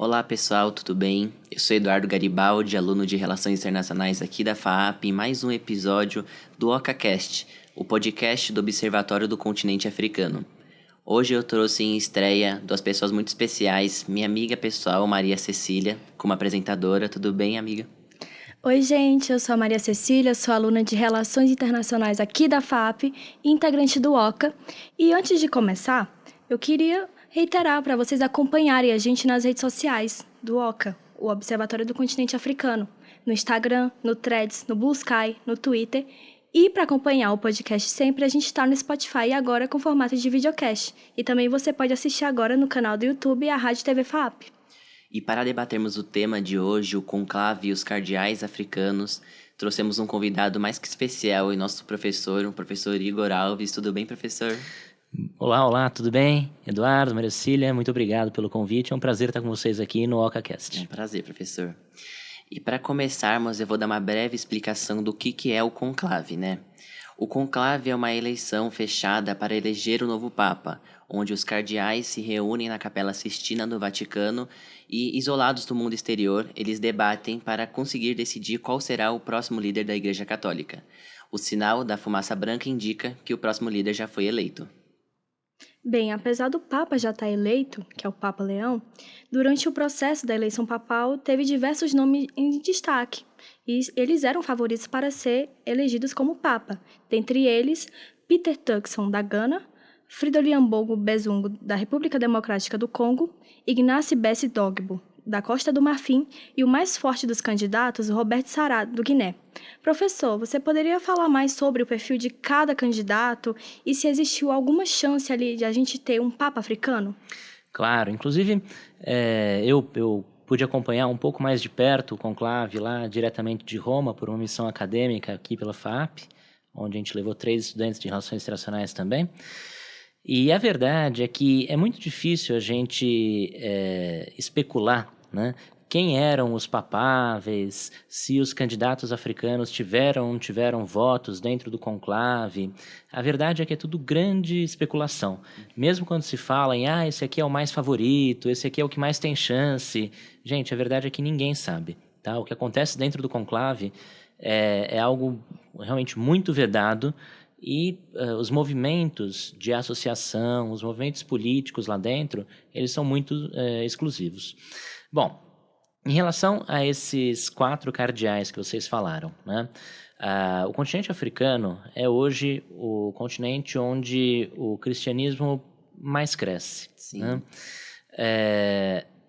Olá pessoal, tudo bem? Eu sou Eduardo Garibaldi, aluno de Relações Internacionais aqui da FAAP, em mais um episódio do OcaCast, o podcast do Observatório do Continente Africano. Hoje eu trouxe em estreia duas pessoas muito especiais, minha amiga pessoal Maria Cecília, como apresentadora. Tudo bem, amiga? Oi, gente, eu sou a Maria Cecília, sou aluna de Relações Internacionais aqui da FAP e integrante do OCA. E antes de começar, eu queria reiterar para vocês acompanharem a gente nas redes sociais do OCA, o Observatório do Continente Africano, no Instagram, no Threads, no Blue Sky, no Twitter. E para acompanhar o podcast sempre, a gente está no Spotify agora com formato de videocast. E também você pode assistir agora no canal do YouTube e a Rádio TV FAP. E para debatermos o tema de hoje, o conclave e os cardeais africanos, trouxemos um convidado mais que especial e nosso professor, o professor Igor Alves. Tudo bem, professor? Olá, tudo bem? Eduardo, Maria Cecília, muito obrigado pelo convite. É um prazer estar com vocês aqui no OcaCast. É um prazer, professor. E para começarmos, eu vou dar uma breve explicação do que é o conclave, né? O conclave é uma eleição fechada para eleger o novo Papa, onde os cardeais se reúnem na Capela Sistina do Vaticano e, isolados do mundo exterior, eles debatem para conseguir decidir qual será o próximo líder da Igreja Católica. O sinal da fumaça branca indica que o próximo líder já foi eleito. Bem, apesar do Papa já estar eleito, que é o Papa Leão, durante o processo da eleição papal teve diversos nomes em destaque e eles eram favoritos para ser elegidos como Papa, dentre eles Peter Turkson, da Gana, Fridolin Bongo Bezungo, da República Democrática do Congo, Ignace Bessi Dogbo, da Costa do Marfim e o mais forte dos candidatos, Robert Sará, do Guiné. Professor, você poderia falar mais sobre o perfil de cada candidato e se existiu alguma chance ali de a gente ter um Papa africano? Claro, inclusive eu pude acompanhar um pouco mais de perto o conclave lá diretamente de Roma por uma missão acadêmica aqui pela FAP, onde a gente levou 3 estudantes de Relações Internacionais também. E a verdade é que é muito difícil a gente especular, né, quem eram os papáveis, se os candidatos africanos tiveram ou não tiveram votos dentro do conclave. A verdade é que é tudo grande especulação. Mesmo quando se fala em, esse aqui é o mais favorito, esse aqui é o que mais tem chance. Gente, a verdade é que ninguém sabe. Tá? O que acontece dentro do conclave é algo realmente muito vedado. E os movimentos de associação, os movimentos políticos lá dentro, eles são muito exclusivos. Bom, em relação a esses 4 cardeais que vocês falaram, né? O continente africano é hoje o continente onde o cristianismo mais cresce. Sim. Né?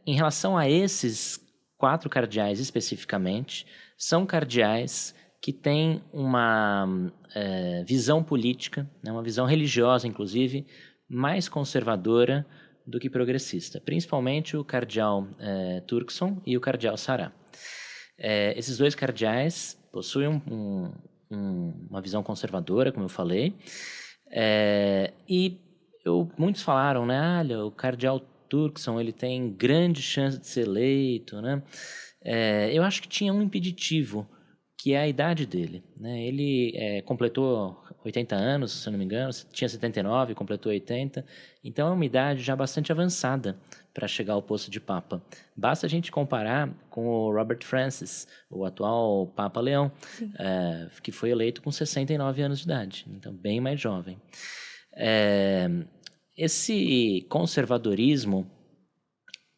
Em relação a esses 4 cardeais especificamente, são cardeais que têm uma visão política, né, uma visão religiosa, inclusive, mais conservadora do que progressista, principalmente o cardeal Turkson e o cardeal Sará. Esses 2 cardeais possuem uma visão conservadora, como eu falei, e muitos falaram, né, olha, o cardeal Turkson ele tem grande chance de ser eleito, né? Eu acho que tinha um impeditivo, que é a idade dele. Né? Ele completou 80 anos, se eu não me engano, tinha 79, completou 80, então é uma idade já bastante avançada para chegar ao posto de Papa. Basta a gente comparar com o Robert Francis, o atual Papa Leão, que foi eleito com 69 anos de idade, então bem mais jovem. Esse conservadorismo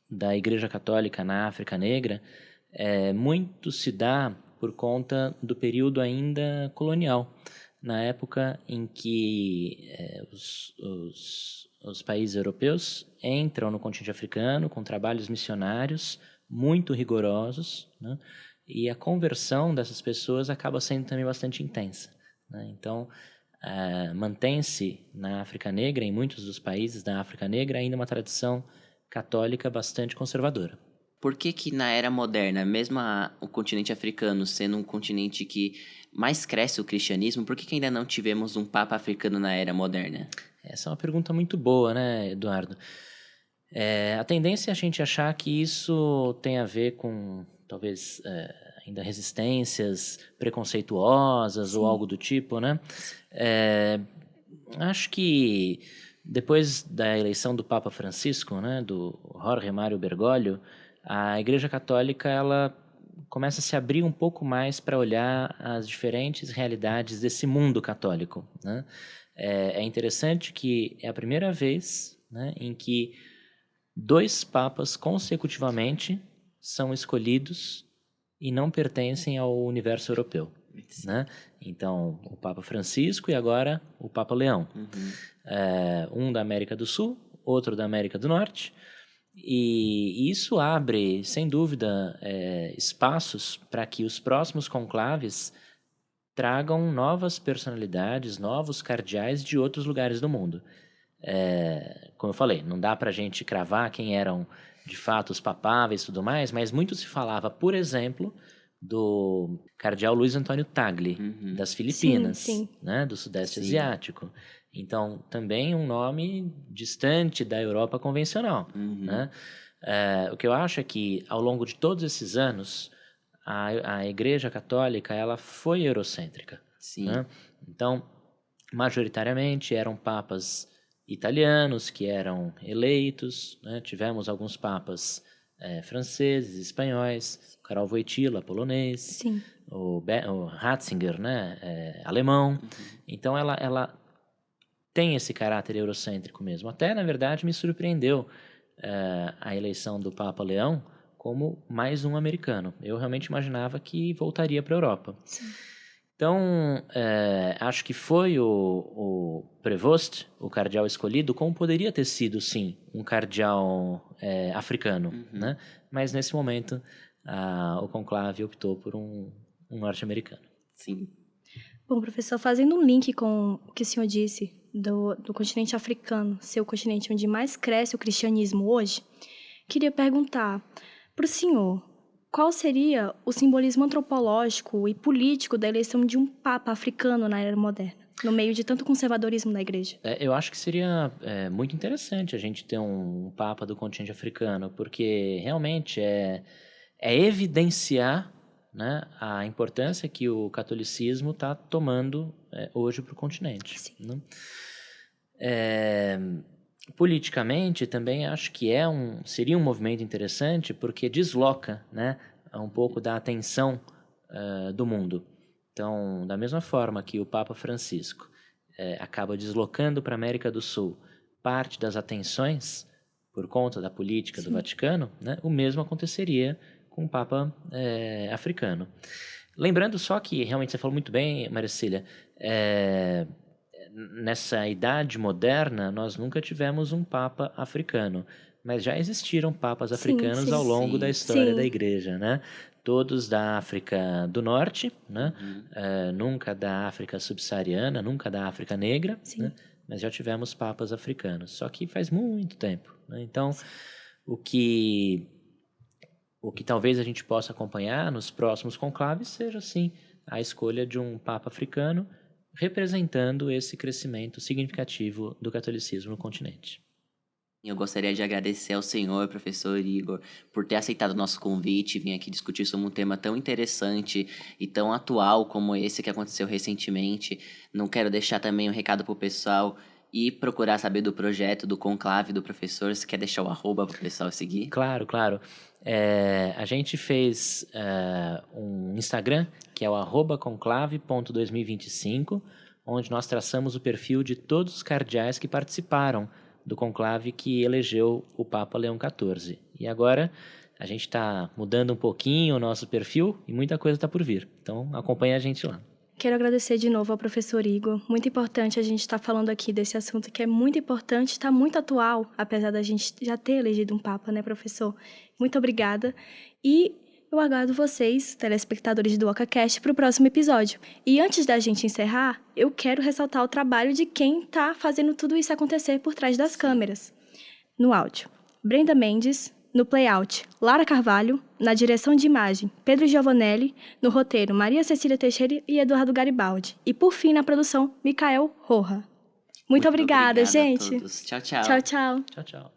da Igreja Católica na África Negra muito se dá por conta do período ainda colonial, na época em que os países europeus entram no continente africano com trabalhos missionários muito rigorosos, né? E a conversão dessas pessoas acaba sendo também bastante intensa. Né? Então, mantém-se na África Negra, em muitos dos países da África Negra, ainda uma tradição católica bastante conservadora. Por que na era moderna, mesmo o continente africano sendo um continente que mais cresce o cristianismo, por que ainda não tivemos um Papa africano na era moderna? Essa é uma pergunta muito boa, né, Eduardo? A tendência é a gente achar que isso tem a ver com, talvez, ainda resistências preconceituosas ou algo do tipo, né? Acho que depois da eleição do Papa Francisco, né, do Jorge Mário Bergoglio, a Igreja Católica ela começa a se abrir um pouco mais para olhar as diferentes realidades desse mundo católico, né? É interessante que é a primeira vez, né, em que 2 papas consecutivamente são escolhidos e não pertencem ao universo europeu, né? Então, o Papa Francisco e agora o Papa Leão. Um da América do Sul, outro da América do Norte. E isso abre, sem dúvida, espaços para que os próximos conclaves tragam novas personalidades, novos cardeais de outros lugares do mundo. Como eu falei, não dá para a gente cravar quem eram de fato os papáveis e tudo mais, mas muito se falava, por exemplo, do cardeal Luiz Antônio Tagle, das Filipinas, Sim. né, do Sudeste Asiático. Então, também um nome distante da Europa convencional, né? O que eu acho é que, ao longo de todos esses anos, a Igreja Católica ela foi eurocêntrica. Né? Então, majoritariamente eram papas italianos que eram eleitos, né? Tivemos alguns papas franceses, espanhóis, Karol Wojtyła, polonês, o Ratzinger, né? Alemão. Então, ela tem esse caráter eurocêntrico mesmo. Até, na verdade, me surpreendeu a eleição do Papa Leão como mais um americano. Eu realmente imaginava que voltaria para a Europa. Então, acho que foi o Prevost, o cardeal escolhido, como poderia ter sido, sim, um cardeal africano, né? Mas, nesse momento, o conclave optou por um norte-americano. Sim. Bom, professor, fazendo um link com o que o senhor disse do continente africano, ser o continente onde mais cresce o cristianismo hoje, queria perguntar para o senhor qual seria o simbolismo antropológico e político da eleição de um papa africano na era moderna, no meio de tanto conservadorismo da igreja? Eu acho que seria muito interessante a gente ter um papa do continente africano, porque realmente é evidenciar, né, a importância que o catolicismo está tomando hoje para o continente. Né? Politicamente, também acho que seria um movimento interessante, porque desloca, né, um pouco da atenção do mundo. Então, da mesma forma que o Papa Francisco acaba deslocando para a América do Sul parte das atenções por conta da política do Vaticano, né, o mesmo aconteceria com o Papa africano. Lembrando só que, realmente você falou muito bem, Maricília, nessa idade moderna, nós nunca tivemos um Papa africano, mas já existiram papas africanos ao longo da história da Igreja, né? Todos da África do Norte, né? Nunca da África subsaariana, nunca da África negra, né? Mas já tivemos papas africanos, só que faz muito tempo. Né? Então, o que talvez a gente possa acompanhar nos próximos conclaves seja, sim, a escolha de um papa africano representando esse crescimento significativo do catolicismo no continente. Eu gostaria de agradecer ao senhor, professor Igor, por ter aceitado o nosso convite e vir aqui discutir sobre um tema tão interessante e tão atual como esse que aconteceu recentemente. Não quero deixar também um recado para o pessoal e procurar saber do projeto, do conclave do professor. Você quer deixar o arroba para o pessoal seguir? Claro. A gente fez um Instagram, que é o @conclave.2025, onde nós traçamos o perfil de todos os cardeais que participaram do conclave que elegeu o Papa Leão XIV. E agora a gente está mudando um pouquinho o nosso perfil e muita coisa está por vir. Então acompanhe a gente lá. Quero agradecer de novo ao professor Igor. Muito importante a gente estar falando aqui desse assunto que é muito importante, está muito atual, apesar da gente já ter elegido um Papa, né, professor? Muito obrigada. E eu aguardo vocês, telespectadores do OcaCast, para o próximo episódio. E antes da gente encerrar, eu quero ressaltar o trabalho de quem está fazendo tudo isso acontecer por trás das câmeras. No áudio, Brenda Mendes. No playout, Lara Carvalho. Na direção de imagem, Pedro Giovanelli. No roteiro, Maria Cecília Teixeira e Eduardo Garibaldi. E, por fim, na produção, Micael Roja. Muito obrigada, gente. A todos. Tchau, tchau. Tchau, tchau. Tchau, tchau.